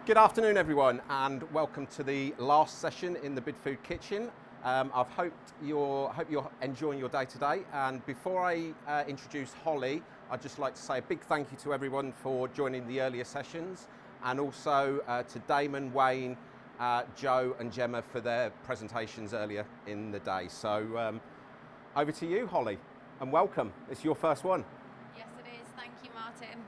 Good afternoon, everyone, and welcome to the last session in the Bidfood Kitchen. I've hope you're enjoying your day today. And before I introduce Holly, I'd just like to say a big thank you to everyone for joining the earlier sessions, and also to Damon, Wayne, Joe, and Gemma for their presentations earlier in the day. So over to you, Holly, and welcome. It's your first one. Yes, it is. Thank you, Martin.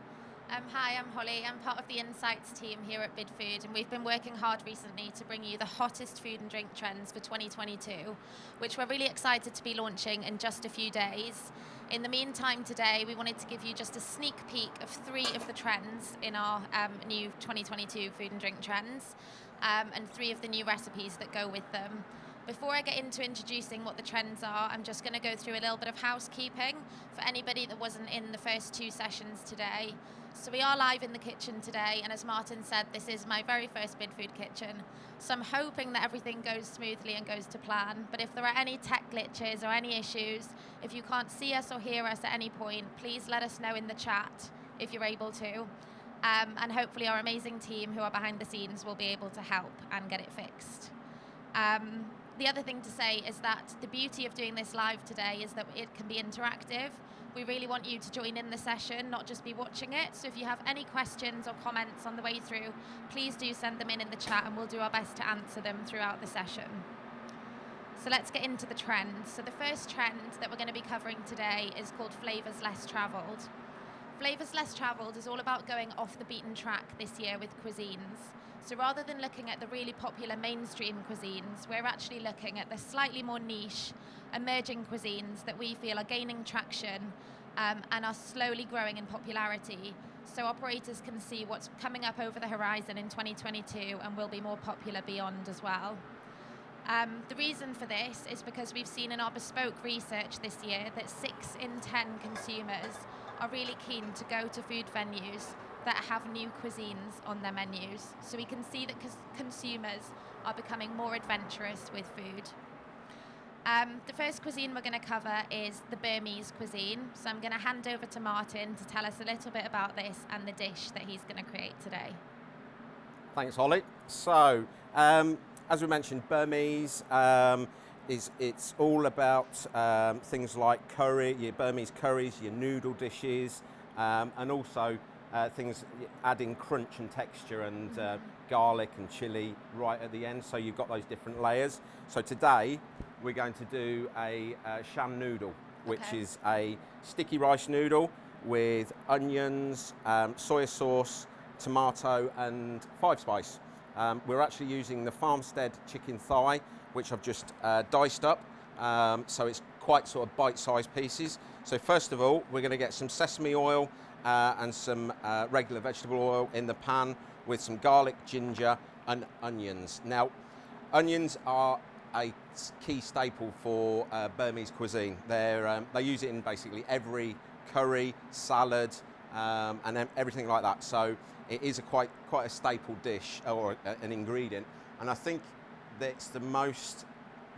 Hi, I'm Holly. I'm part of the Insights team here at Bidfood, and we've been working hard recently to bring you the hottest food and drink trends for 2022, which we're really excited to be launching in just a few days. In the meantime, today we wanted to give you just a sneak peek of 3 of the trends in our new 2022 food and drink trends, and 3 of the new recipes that go with them. Before I get into introducing what the trends are, I'm just going to go through a little bit of housekeeping for anybody that wasn't in the first 2 sessions today. So we are live in the kitchen today, and as Martin said, this is my very first Bidfood Kitchen. So I'm hoping that everything goes smoothly and goes to plan. But if there are any tech glitches or any issues, if you can't see us or hear us at any point, please let us know in the chat if you're able to. And hopefully our amazing team who are behind the scenes will be able to help and get it fixed. The other thing to say is that the beauty of doing this live today is that it can be interactive. We really want you to join in the session, not just be watching it. So if you have any questions or comments on the way through, please do send them in the chat, and we'll do our best to answer them throughout the session. So let's get into the trends. So the first trend that we're going to be covering today is called Flavors Less Traveled. Flavors Less Traveled is all about going off the beaten track this year with cuisines. So rather than looking at the really popular mainstream cuisines, we're actually looking at the slightly more niche, emerging cuisines that we feel are gaining traction and are slowly growing in popularity. So operators can see what's coming up over the horizon in 2022 and will be more popular beyond as well. The reason for this is because we've seen in our bespoke research this year that 6 in 10 consumers are really keen to go to food venues that have new cuisines on their menus. So we can see that consumers are becoming more adventurous with food. The first cuisine we're going to cover is the Burmese cuisine. So I'm going to hand over to Martin to tell us a little bit about this and the dish that he's going to create today. Thanks, Holly. So, as we mentioned, Burmese it's all about things like curry, your Burmese curries, your noodle dishes, and also things adding crunch and texture and garlic and chili right at the end, so you've got those different layers. So today we're going to do a sham noodle, which is a sticky rice noodle with onions, soy sauce, tomato and 5-spice. We're actually using the farmstead chicken thigh, which I've just diced up, so it's quite sort of bite-sized pieces. So first of all, we're going to get some sesame oil and some regular vegetable oil in the pan with some garlic, ginger and onions. Now, onions are a key staple for Burmese cuisine. They use it in basically every curry, salad and everything like that. So it is quite a staple dish or an ingredient, and I think that's the most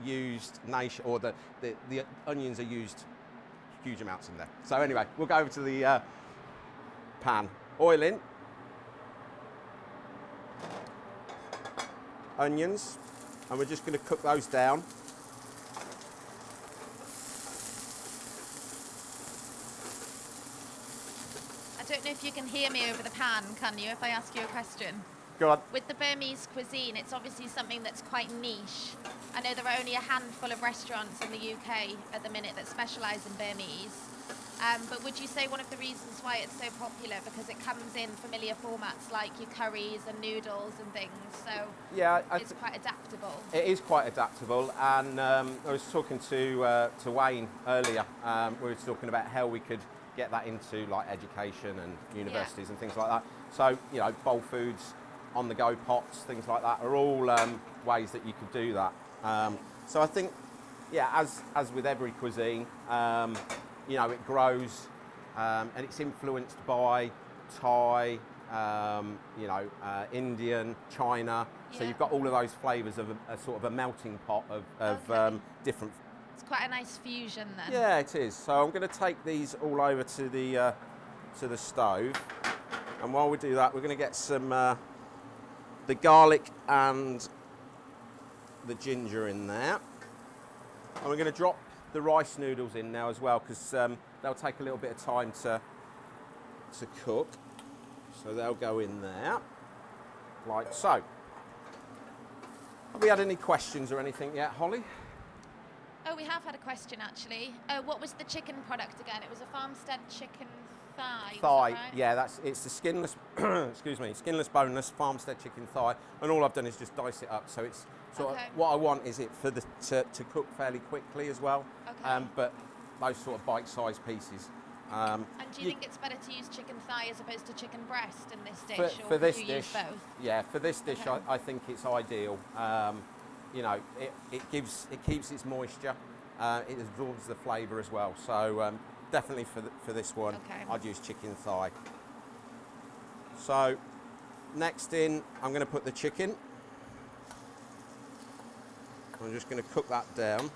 used nation, or the onions are used huge amounts in there. So anyway, we'll go over to the pan. Oil in, onions, and we're just going to cook those down. I don't know if you can hear me over the pan, can you, if I ask you a question? Go on. With the Burmese cuisine, it's obviously something that's quite niche. I know there are only a handful of restaurants in the UK at the minute that specialise in Burmese. But would you say one of the reasons why it's so popular because it comes in familiar formats like your curries and noodles and things, so yeah, it's quite adaptable? It is quite adaptable, and I was talking to Wayne earlier. We were talking about how we could get that into like education and universities and things like that. So, you know, bowl foods, on-the-go pots, things like that are all ways that you could do that. So I think, yeah, as with every cuisine, you know, it grows and it's influenced by Thai, you know, Indian, China. So you've got all of those flavours of a sort of a melting pot of different. It's quite a nice fusion then. Yeah, it is. So I'm going to take these all over to the stove, and while we do that, we're going to get some the garlic and the ginger in there. And we're going to drop the rice noodles in now as well, because they'll take a little bit of time to cook. So they'll go in there, like so. Have we had any questions or anything yet, Holly? Oh, we have had a question actually. What was the chicken product again? It was a farmstead chicken thigh. Thigh, Right? yeah, it's the skinless, excuse me, skinless, boneless farmstead chicken thigh, and all I've done is just dice it up. So it's sort of what I want is it for to cook fairly quickly as well. Okay. But those sort of bite-sized pieces. And do you think it's better to use chicken thigh as opposed to chicken breast in this dish, for or this could you dish, use both? yeah, for this dish, Okay. I think it's ideal. You know, it keeps its moisture. It absorbs the flavour as well. So definitely for this one, Okay. I'd use chicken thigh. So next in, I'm going to put the chicken. I'm just going to cook that down.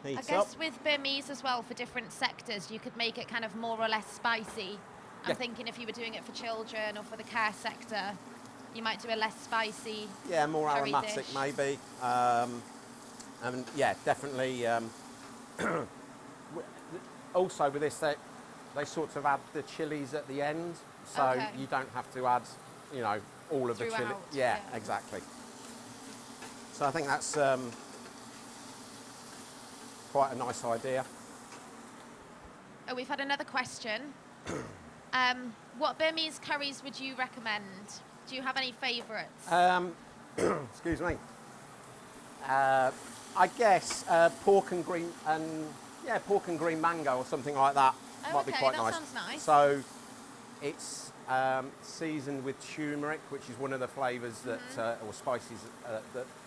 Heat I up. guess with Burmese as well, for different sectors, you could make it kind of more or less spicy. I'm Yeah. thinking if you were doing it for children or for the care sector, you might do a less spicy. Yeah, more curry aromatic dish. maybe. And yeah, definitely. Also with this, they sort of add the chilies at the end, so Okay. you don't have to add, you know, all of the chili. Throughout, Yeah, yeah. exactly. So I think that's quite a nice idea. Oh, we've had another question. What Burmese curries would you recommend? Do you have any favourites? Excuse me. I guess pork and green mango or something like that Oh, might be okay, quite that nice. sounds nice. So it's seasoned with turmeric, which is one of the flavours that or spices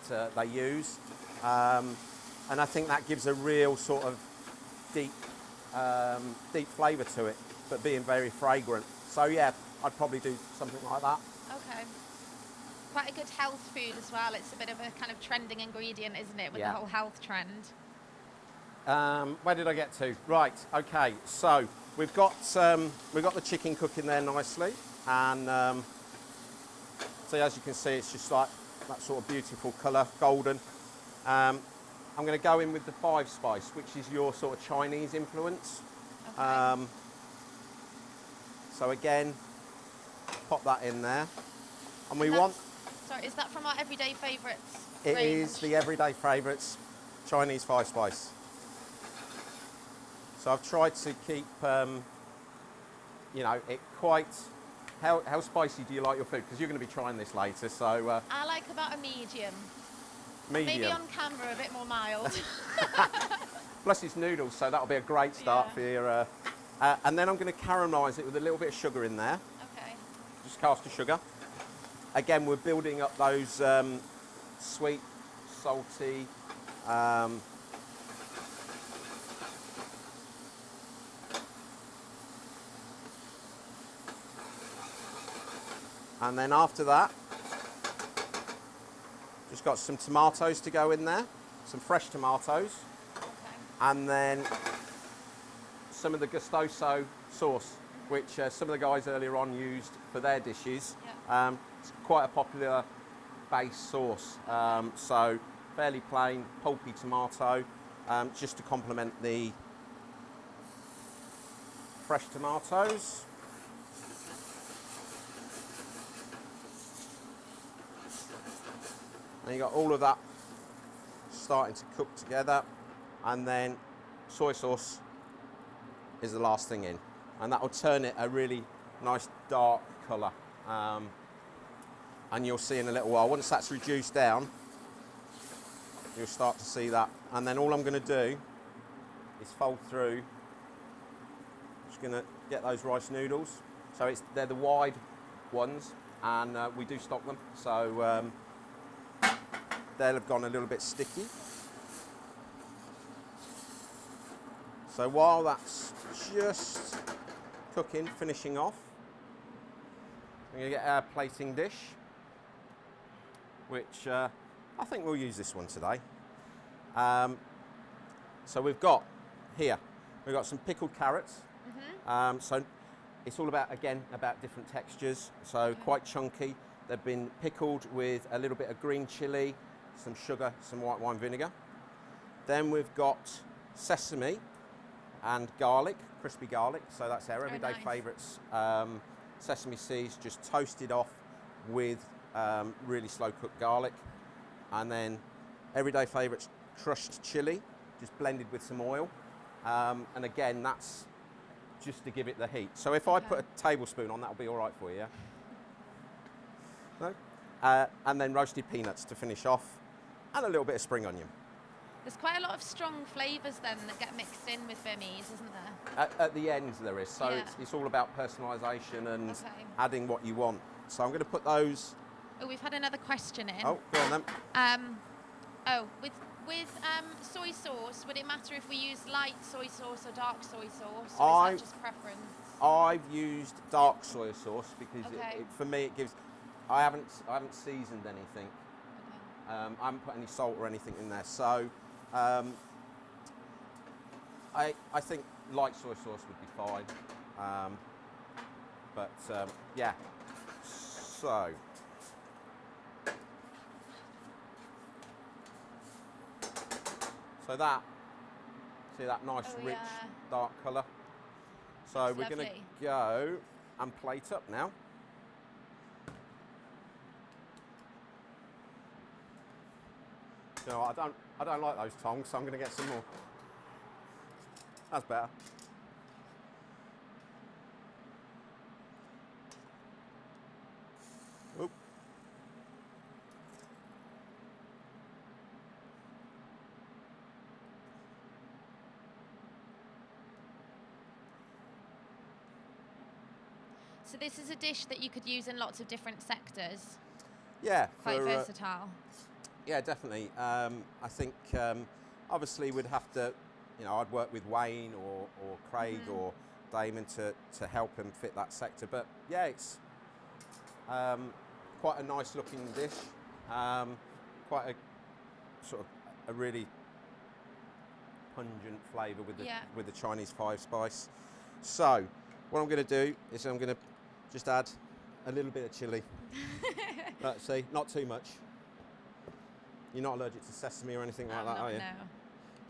that they use, and I think that gives a real sort of deep flavour to it, but being very fragrant. So yeah, I'd probably do something like that. Okay. Quite a good health food as well. It's a bit of a kind of trending ingredient, isn't it, with Yeah. the whole health trend? Where did I get to? Right. Okay. So we've got the chicken cooking there nicely, and so as you can see, it's just like that sort of beautiful colour, golden. I'm going to go in with the 5 spice, which is your sort of Chinese influence. Okay. So again, pop that in there, and we And want. Sorry, is that from our everyday favourites? It range? is the everyday favourites, Chinese 5 spice. So I've tried to keep, you know, it quite. How spicy do you like your food? Because you're going to be trying this later, so I like about a medium. medium. Maybe on camera a bit more mild. Plus it's noodles, so that'll be a great start Yeah. for your. And then I'm going to caramelise it with a little bit of sugar in there, Okay. just caster sugar. Again, we're building up those sweet, salty. And then after that, just got some tomatoes to go in there, some fresh tomatoes, Okay. and then some of the gustoso sauce, which some of the guys earlier on used for their dishes. Yeah. It's quite a popular base sauce, so fairly plain, pulpy tomato, just to complement the fresh tomatoes. And you got all of that starting to cook together, and then soy sauce is the last thing in, and that will turn it a really nice dark colour. And you'll see in a little while, once that's reduced down, you'll start to see that. And then all I'm going to do is fold through. Just going to get those rice noodles. So they're the wide ones, and we do stock them. So they'll have gone a little bit sticky. So while that's just cooking, finishing off, we're going to get our plating dish, which I think we'll use this one today. So we've got some pickled carrots. So it's all about, again, about different textures. So quite chunky. They've been pickled with a little bit of green chilli, some sugar, some white wine vinegar. Then we've got sesame and garlic, crispy garlic. So that's our everyday favourites. Sesame seeds just toasted off with really slow cooked garlic. And then everyday favourites, crushed chilli, just blended with some oil. And again, that's just to give it the heat. So if I put a tablespoon on, that'll be all right for you, yeah? No? And then roasted peanuts to finish off, and a little bit of spring onion. There's quite a lot of strong flavours then that get mixed in with Burmese, isn't there? At the end there is, so it's all about personalisation and adding what you want. So I'm going to put those... Oh, we've had another question in. Oh, go on then. With soy sauce, would it matter if we use light soy sauce or dark soy sauce, or is that just preference? I've used dark soy sauce because for me it gives... I haven't seasoned anything. I haven't put any salt or anything in there, so I think light soy sauce would be fine. Yeah. So that, see that nice rich dark colour. So we're going to go and plate up now. You know, I don't like those tongs, so I'm going to get some more. That's better. Oop. So this is a dish that you could use in lots of different sectors. Yeah. Quite versatile. Yeah, definitely. I think obviously we'd have to, I'd work with Wayne or Craig or Damon to help him fit that sector. But yeah, it's quite a nice looking dish. Quite a sort of a really pungent flavour with the Chinese 5-spice. So what I'm going to do is I'm going to just add a little bit of chilli. Let's see, not too much. You're not allergic to sesame or anything like that, are you? No.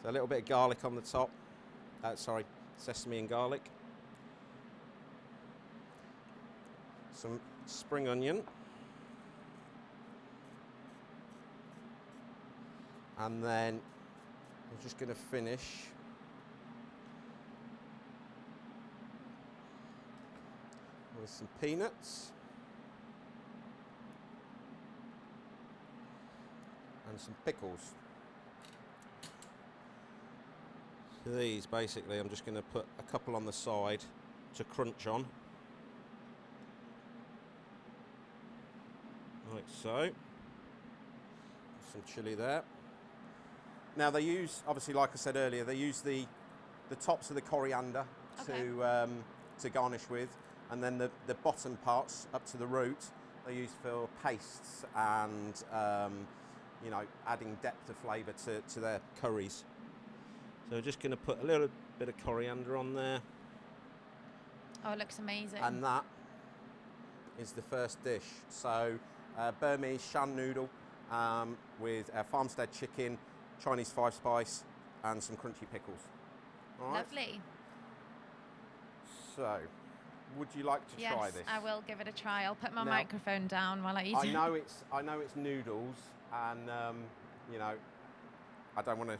So a little bit of garlic on the top. Sesame and garlic. Some spring onion. And then I'm just going to finish with some peanuts. And some pickles. So these basically I'm just going to put a couple on the side to crunch on. Like so. Some chilli there. Now they use, obviously like I said earlier, they use the tops of the coriander to garnish with, and then the bottom parts up to the root they use for pastes and adding depth of flavour to their curries. So we're just going to put a little bit of coriander on there. Oh, it looks amazing. And that is the first dish. So Burmese shan noodle with farmstead chicken, Chinese 5-spice, and some crunchy pickles. All right? Lovely. So, would you like to try this? Yes, I will give it a try. I'll put my microphone down while I eat it. I know it's noodles, and I don't want to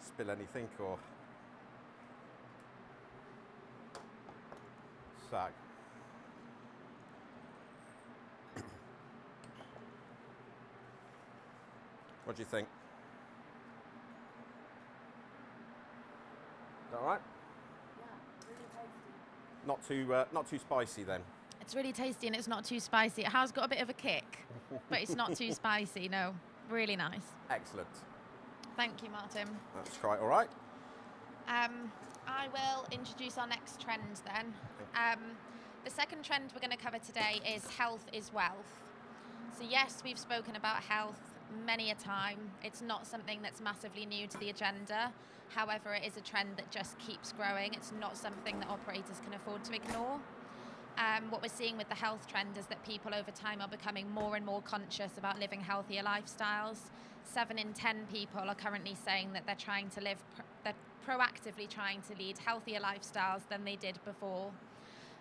spill anything or. So. What do you think? Is that all right? Yeah, really tasty. Not too spicy then. It's really tasty and it's not too spicy. It has got a bit of a kick, but it's not too spicy. No, really nice. Excellent. Thank you, Martin. That's quite all right. I will introduce our next trend then. The second trend we're going to cover today is health is wealth. So yes, we've spoken about health many a time. It's not something that's massively new to the agenda. However, it is a trend that just keeps growing. It's not something that operators can afford to ignore. What we're seeing with the health trend is that people over time are becoming more and more conscious about living healthier lifestyles. 7 in 10 people are currently saying that they're they're proactively trying to lead healthier lifestyles than they did before.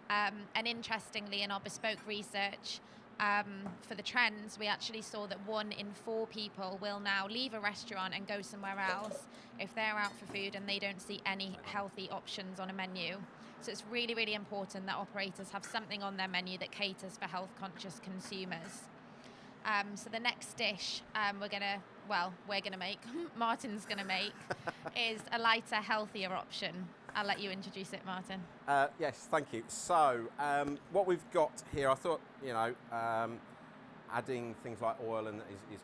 And interestingly, in our bespoke research for the trends, we actually saw that 1 in 4 people will now leave a restaurant and go somewhere else if they're out for food and they don't see any healthy options on a menu. So it's really, really important that operators have something on their menu that caters for health-conscious consumers. So the next dish we're gonna make, Martin's gonna make, is a lighter, healthier option. I'll let you introduce it, Martin. Yes, thank you. So what we've got here, I thought, adding things like oil and is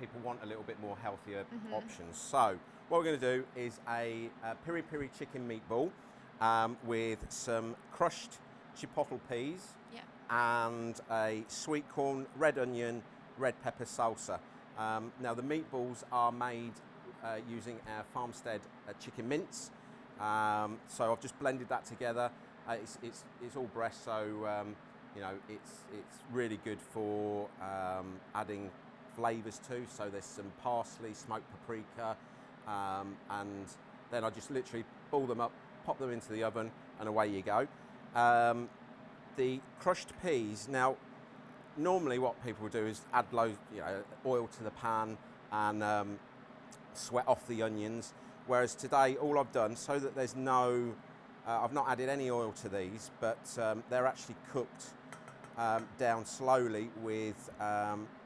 people want a little bit more healthier options. So what we're going to do is a piri-piri chicken meatball with some crushed chipotle peas and a sweet corn, red onion, red pepper salsa. Now the meatballs are made using our farmstead chicken mince. So I've just blended that together. It's all breast, so it's really good for adding flavours too. So there's some parsley, smoked paprika, and then I just literally ball them up, pop them into the oven, and away you go. The crushed peas. Now, normally what people do is add loads, oil to the pan and sweat off the onions. Whereas today, all I've done, so that there's no, I've not added any oil to these, but they're actually cooked down slowly with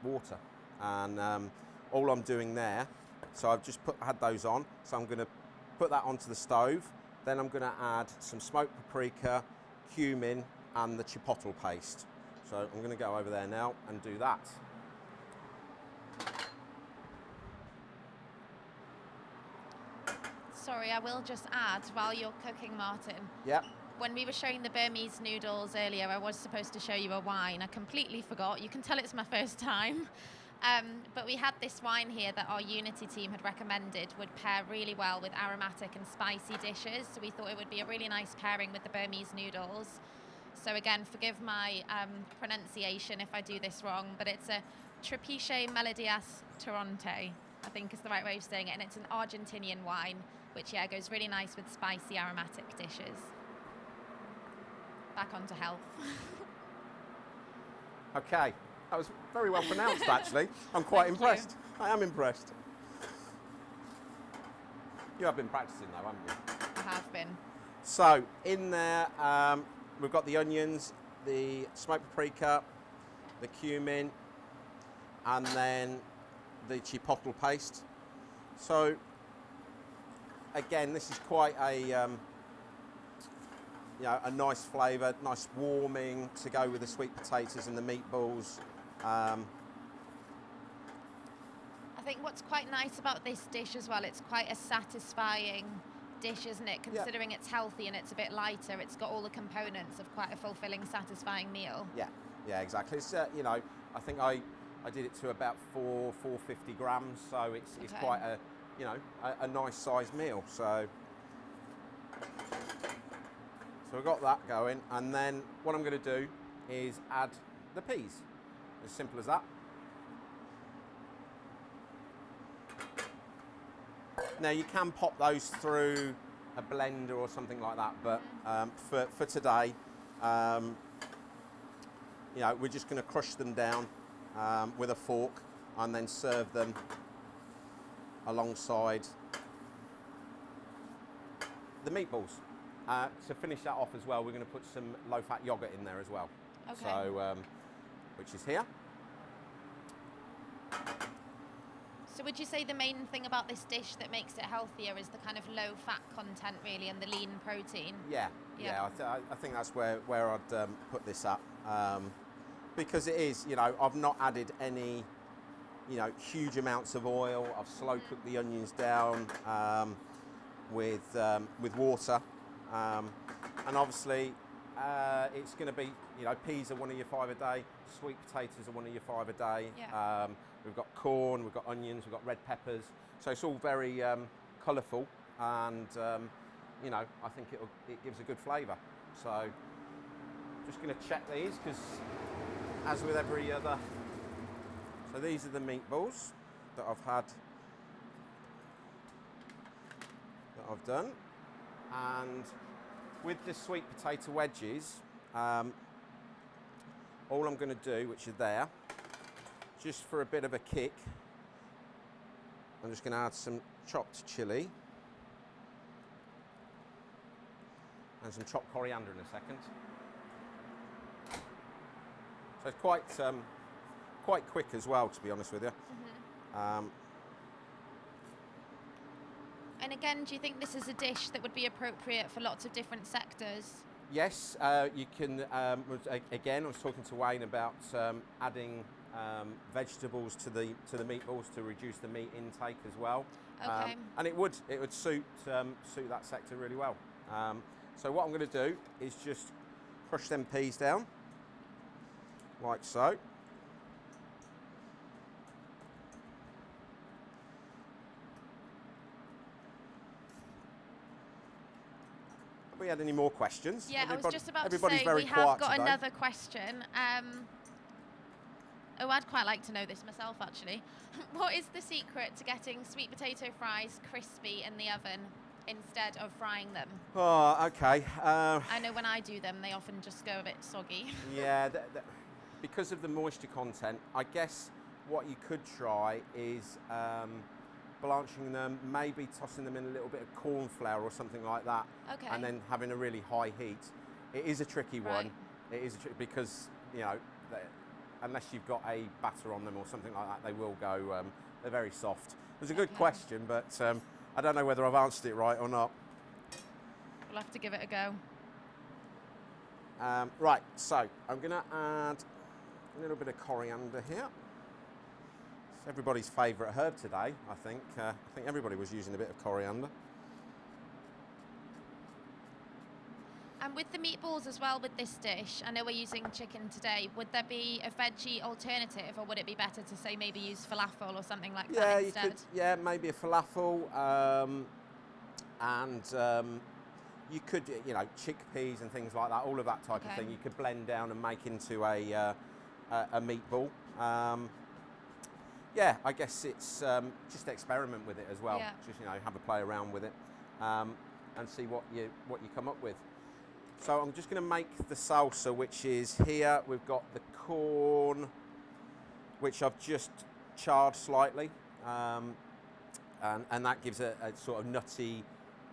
water. And all I'm doing there, so I've just had those on, so I'm going to put that onto the stove. Then I'm going to add some smoked paprika, cumin, and the chipotle paste. So I'm going to go over there now and do that. Sorry, I will just add, while you're cooking, Martin. Yep. When we were showing the Burmese noodles earlier, I was supposed to show you a wine. I completely forgot. You can tell it's my first time. But we had this wine here that our Unity team had recommended would pair really well with aromatic and spicy dishes. So we thought it would be a really nice pairing with the Burmese noodles. So again, forgive my pronunciation if I do this wrong, but it's a Trapiche Melodias Toronte, I think is the right way of saying it. And it's an Argentinian wine, which, goes really nice with spicy aromatic dishes. Back onto health. Okay, that was very well pronounced, actually. I'm quite impressed. I am impressed. You have been practicing, though, haven't you? I have been. So, in there, we've got the onions, the smoked paprika, the cumin, and then the chipotle paste. So, again, this is quite a nice flavour, nice warming to go with the sweet potatoes and the meatballs. I think what's quite nice about this dish as well, it's quite a satisfying dish, isn't it? Considering it's healthy and it's a bit lighter, it's got all the components of quite a fulfilling, satisfying meal. Yeah, exactly. It's I think I did it to about 450 grams, so it's quite a nice sized meal. So we've got that going, and then what I'm going to do is add the peas. As simple as that. Now you can pop those through a blender or something like that, but for today, we're just going to crush them down with a fork and then serve them alongside the meatballs. To finish that off as well, we're going to put some low-fat yogurt in there as well. Okay. So, which is here. So would you say the main thing about this dish that makes it healthier is the kind of low-fat content, really, and the lean protein? Yeah. I think that's where I'd put this up, because it is. I've not added any, huge amounts of oil. I've slow cooked the onions down with water, and obviously it's going to be, peas are one of your 5 a day, sweet potatoes are one of your 5 a day. Yeah. We've got corn, we've got onions, we've got red peppers. So it's all very colourful, and I think it gives a good flavour. So Just going to check these because, as with every other, so these are the meatballs that I've had, that I've done, and with the sweet potato wedges, all I'm going to do, which is there, just for a bit of a kick, I'm just going to add some chopped chilli and some chopped coriander in a second. So it's quite quick as well, to be honest with you. Mm-hmm. And again, do you think this is a dish that would be appropriate for lots of different sectors? Yes, you can. Again, I was talking to Wayne about adding vegetables to the meatballs to reduce the meat intake as well. Okay. And it would suit that sector really well. So what I'm going to do is just crush them peas down, like so. Have we had any more questions? Yeah, I was just about to everybody's say very we have quiet got today. another question. Oh, I'd quite like to know this myself, actually. What is the secret to getting sweet potato fries crispy in the oven instead of frying them? Oh, okay. I know when I do them, they often just go a bit soggy. Yeah, because of the moisture content, I guess what you could try is blanching them, maybe tossing them in a little bit of corn flour or something like that, Okay. and then having a really high heat. It is a tricky one. Right. It is because, you know, unless you've got a batter on them or something like that, they will go. They're very soft. It was a good Okay. question, but I don't know whether I've answered it right or not. We'll have to give it a go. Right, so I'm going to add a little bit of coriander here. It's everybody's favourite herb today, I think. I think everybody was using a bit of coriander. And with the meatballs as well, with this dish, I know we're using chicken today. Would there be a veggie alternative, or would it be better to say maybe use falafel or something like that instead? You could. Yeah, maybe a falafel, and you could, you know, chickpeas and things like that. All of that type of thing. You could blend down and make into a meatball. Yeah, I guess it's just experiment with it as well. Yeah. Just, you know, have a play around with it, and see what you come up with. So I'm just going to make the salsa, which is here. We've got the corn, which I've just charred slightly, and that gives a sort of nutty,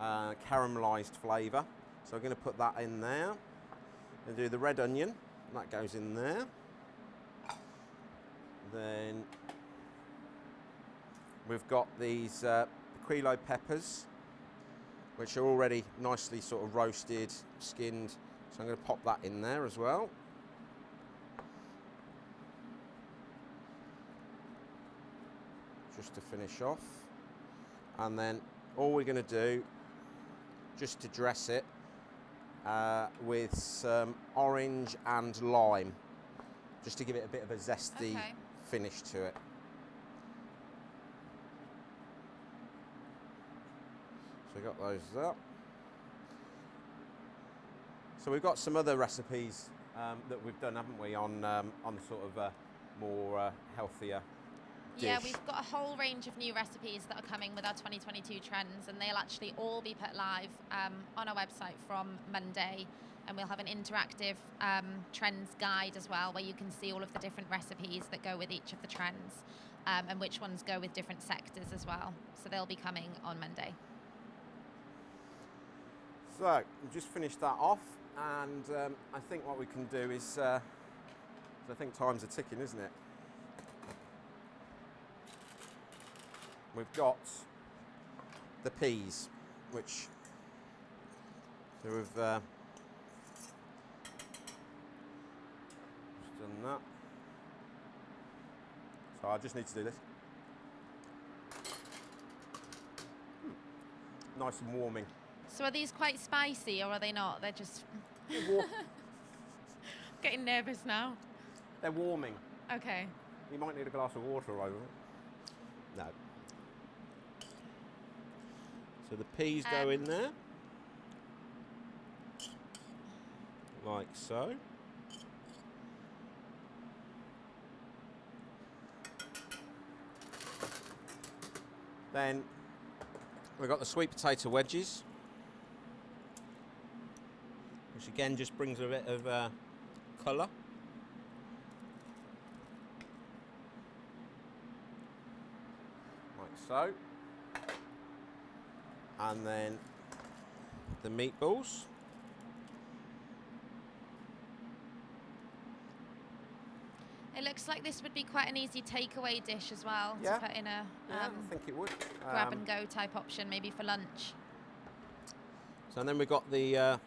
caramelised flavour. So I'm going to put that in there. And do the red onion, and that goes in there. Then we've got these piquillo peppers, which are already nicely sort of roasted, skinned. So I'm going to pop that in there as well. Just to finish off. And then all we're going to do, just to dress it, with some orange and lime, just to give it a bit of a zesty finish to it. So we got those up. So we've got some other recipes that we've done, haven't we, on sort of a more healthier dish. Yeah, we've got a whole range of new recipes that are coming with our 2022 trends, and they'll actually all be put live on our website from Monday. And we'll have an interactive trends guide as well, where you can see all of the different recipes that go with each of the trends, and which ones go with different sectors as well. So they'll be coming on Monday. So we've just finished that off, and I think what we can do is, I think time's a ticking, isn't it? We've got the peas, which we've just done that. So I just need to do this. Nice and warming. So are these quite spicy, or are they not? They're just getting nervous now. They're warming. Okay. You might need a glass of water over it. No. So the peas go in there, like so. Then we've got the sweet potato wedges, which again just brings a bit of colour. Like so. And then the meatballs. It looks like this would be quite an easy takeaway dish as well, Yeah. to put in a I think it would. grab and go type option, maybe for lunch. So then we've got the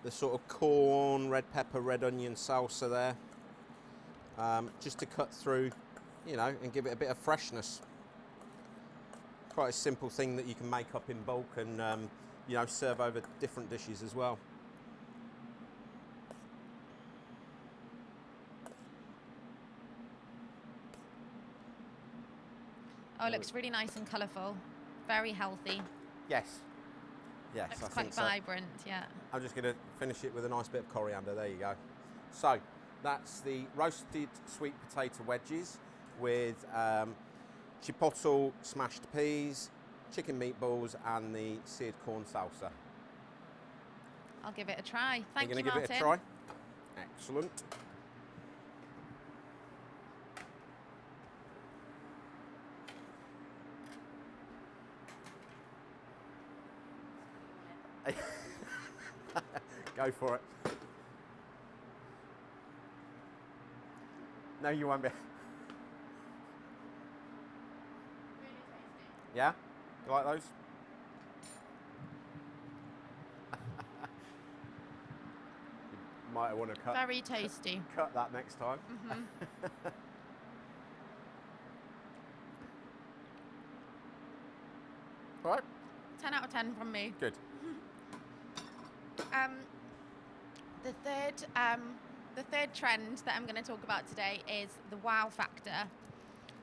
sort of corn, red pepper, red onion salsa there, just to cut through, you know, and give it a bit of freshness. Quite a simple thing that you can make up in bulk and you know, serve over different dishes as well. Oh, it looks really nice and colourful. Very healthy. Yes. Yes, Looks I quite think so. vibrant, yeah. I'm just going to finish it with a nice bit of coriander. There you go. So that's the roasted sweet potato wedges with chipotle smashed peas, chicken meatballs, and the seared corn salsa. I'll give it a try. Thank you, You're going to give it a try? Excellent. Go for it. No, you won't be. Really tasty. Yeah? You like those? You might want to Very tasty. cut that next time. Right? 10 out of 10 from me. Good. The third trend that I'm going to talk about today is the wow factor.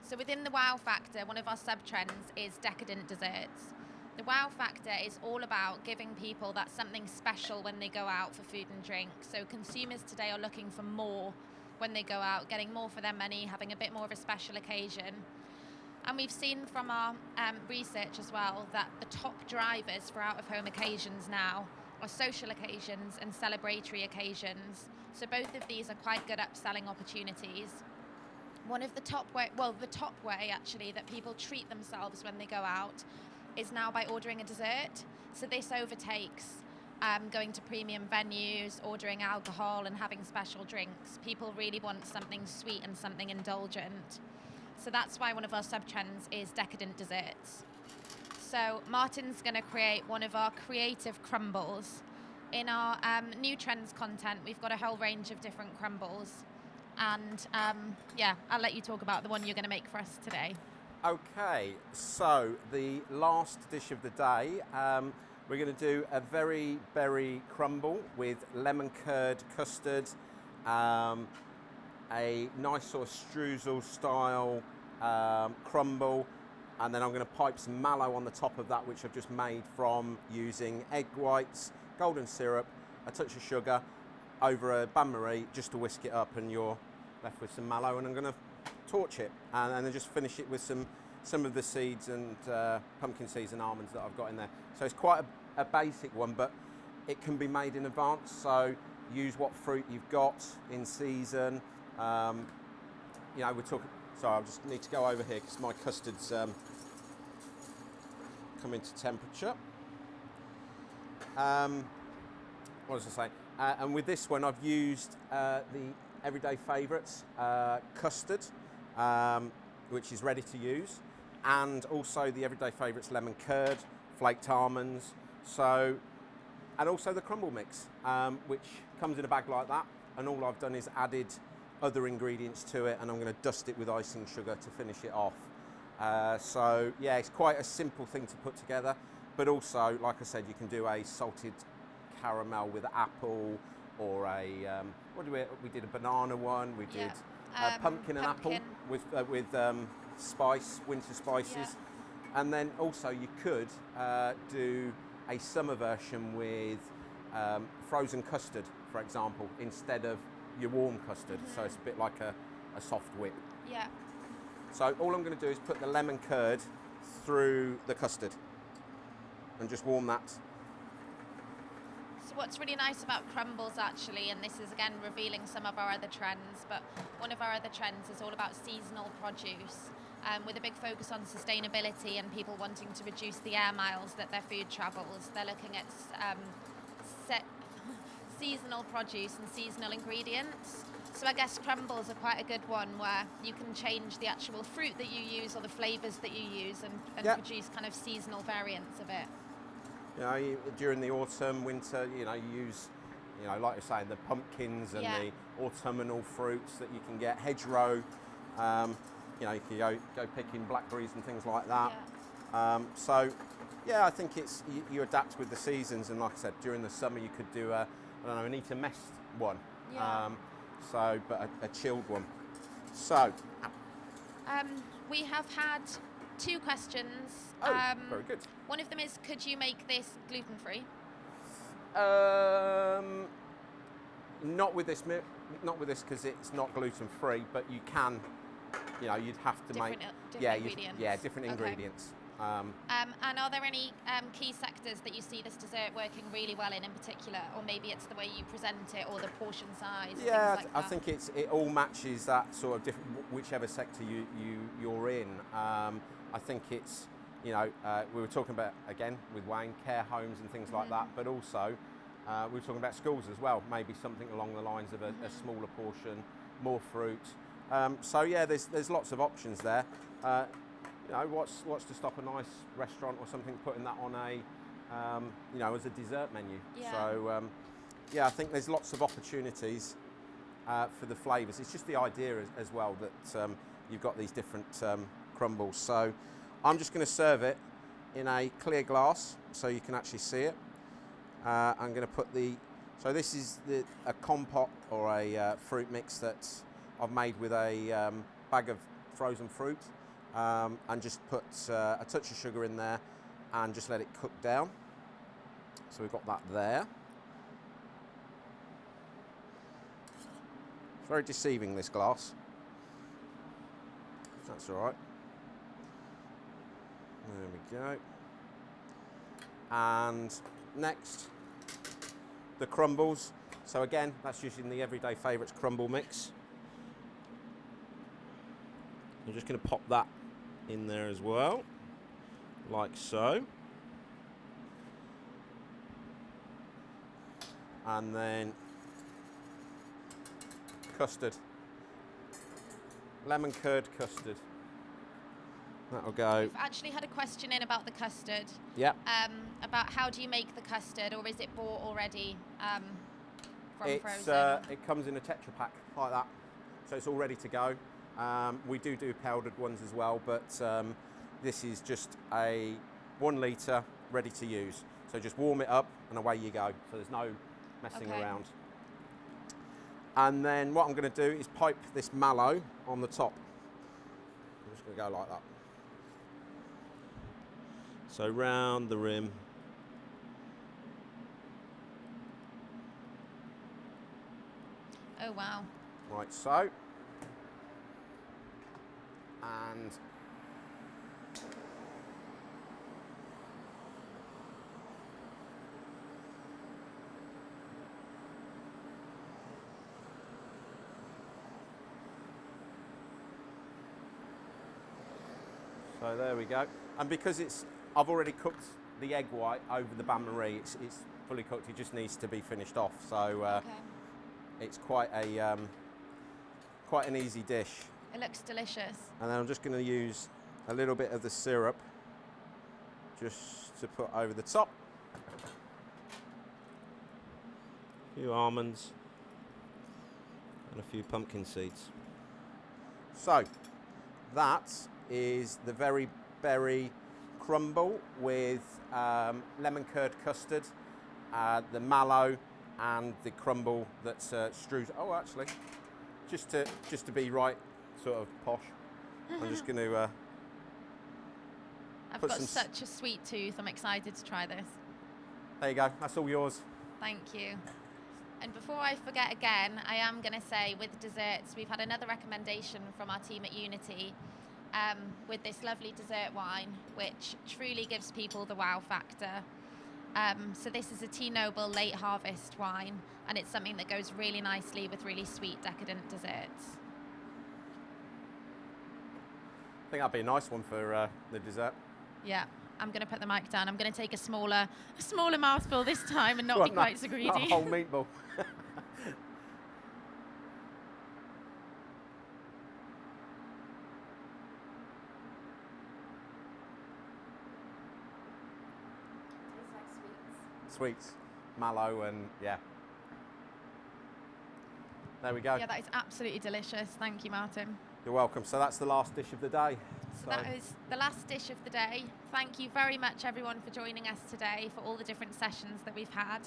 So within the wow factor, one of our sub-trends is decadent desserts. The wow factor is all about giving people that something special when they go out for food and drink. So consumers today are looking for more when they go out, getting more for their money, having a bit more of a special occasion. And we've seen from our research as well that the top drivers for out-of-home occasions now are social occasions and celebratory occasions. So both of these are quite good upselling opportunities. One of the top way actually that people treat themselves when they go out is now by ordering a dessert. So this overtakes going to premium venues, ordering alcohol and having special drinks. People really want something sweet and something indulgent. So that's why one of our sub-trends is decadent desserts. So Martin's going to create one of our creative crumbles. In our new trends content, we've got a whole range of different crumbles. And yeah, I'll let you talk about the one you're going to make for us today. Okay, so the last dish of the day, we're going to do a very berry crumble with lemon curd custard, a nice sort of streusel style crumble, and then I'm going to pipe some mallow on the top of that, which I've just made from using egg whites, golden syrup, a touch of sugar over a bain-marie just to whisk it up, and you're left with some mallow. And I'm going to torch it and then just finish it with some of the seeds and pumpkin seeds and almonds that I've got in there. So it's quite a basic one, but it can be made in advance, so use what fruit you've got in season. You know, we're talking. Sorry, I just need to go over here because my custard's come into temperature. What was I saying? And with this one, I've used the everyday favourites custard, which is ready to use, and also the everyday favourites lemon curd, flaked almonds. So, and also the crumble mix, which comes in a bag like that. And all I've done is added other ingredients to it, and I'm going to dust it with icing sugar to finish it off. So yeah, it's quite a simple thing to put together, but also, like I said, you can do a salted caramel with apple, or a we did a banana one. We did pumpkin and apple with spice, winter spices, and then also you could do a summer version with frozen custard, for example, instead of your warm custard, so it's a bit like a soft whip. Yeah. So all I'm going to do is put the lemon curd through the custard and just warm that. So what's really nice about crumbles actually, and this is again revealing some of our other trends, but one of our other trends is all about seasonal produce, with a big focus on sustainability and people wanting to reduce the air miles that their food travels. They're looking at seasonal produce and seasonal ingredients. So I guess crumbles are quite a good one where you can change the actual fruit that you use or the flavours that you use and produce kind of seasonal variants of it. You know, during the autumn, winter, you know, you use, you know, like you're saying, the pumpkins and the autumnal fruits that you can get, hedgerow. You know, you can go picking blackberries and things like that. So, yeah, I think it's you adapt with the seasons, and like I said, during the summer you could do an eat a mess one. But a chilled one. So, we have had 2 questions. Very good. One of them is, could you make this gluten-free? Not with this because it's not gluten-free, but you can. You know, you'd have to different ingredients. Different ingredients. And are there any key sectors that you see this dessert working really well in particular, or maybe it's the way you present it or the portion size? Yeah, things like that? I think it all matches that sort of different, whichever sector you're in. I think it's, you know, we were talking about, again, with Wayne, care homes and things like that, but also we were talking about schools as well, maybe something along the lines of a smaller portion, more fruit. So yeah, there's lots of options there. You know, what's to stop a nice restaurant or something putting that on a, you know, as a dessert menu? Yeah. So yeah, I think there's lots of opportunities for the flavours. It's just the idea as well that you've got these different crumbles. So I'm just going to serve it in a clear glass so you can actually see it. I'm going to put so this is a compote or a fruit mix that I've made with a bag of frozen fruit, and just put a touch of sugar in there and just let it cook down. So we've got that there. It's very deceiving, this glass. That's all right. There we go. And next, the crumbles. So again, that's using the Everyday Favourites crumble mix. I'm just going to pop that in there as well, like so. And then custard, lemon curd custard. That'll go. We've actually had a question in about the custard. Yeah. About how do you make the custard, or is it bought already from frozen? It comes in a Tetra Pak like that, so it's all ready to go. We do powdered ones as well, but this is just a 1 litre ready to use. So just warm it up and away you go. So there's no messing around. And then what I'm going to do is pipe this mallow on the top. I'm just going to go like that. So round the rim. Oh wow. Like so. And so there we go. And because I've already cooked the egg white over the bain-marie, it's fully cooked. It just needs to be finished off. So it's quite an easy dish. It looks delicious. And then I'm just going to use a little bit of the syrup just to put over the top. A few almonds and a few pumpkin seeds. So that is the Very Berry crumble with lemon curd custard, the mallow and the crumble that's strewed. Oh, actually, just to be right sort of posh, I'm just going to I've got such a sweet tooth. I'm excited to try this. There you go. That's all yours. Thank you. And before I forget again, I am going to say with desserts, we've had another recommendation from our team at Unity, with this lovely dessert wine, which truly gives people the wow factor. So this is a Tea Noble late harvest wine, and it's something that goes really nicely with really sweet, decadent desserts. I think that'd be a nice one for the dessert. Yeah, I'm going to put the mic down. I'm going to take a smaller mouthful this time and not Well, be quite so greedy. Not a whole meatball. Tastes like sweets. Sweets, mallow, and yeah. There we go. Yeah, that is absolutely delicious. Thank you, Martin. You're welcome. So that's the last dish of the day. So that is the last dish of the day. Thank you very much, everyone, for joining us today for all the different sessions that we've had.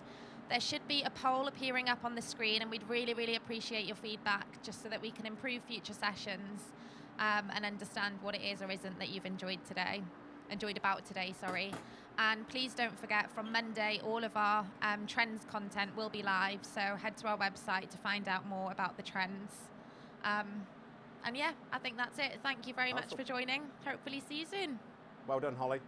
There should be a poll appearing up on the screen, and we'd really, really appreciate your feedback just so that we can improve future sessions and understand what it is or isn't that you've enjoyed about today, sorry. And please don't forget, from Monday, all of our trends content will be live, so head to our website to find out more about the trends. And yeah, I think that's it. Thank you very much for joining. Hopefully see you soon. Well done, Holly.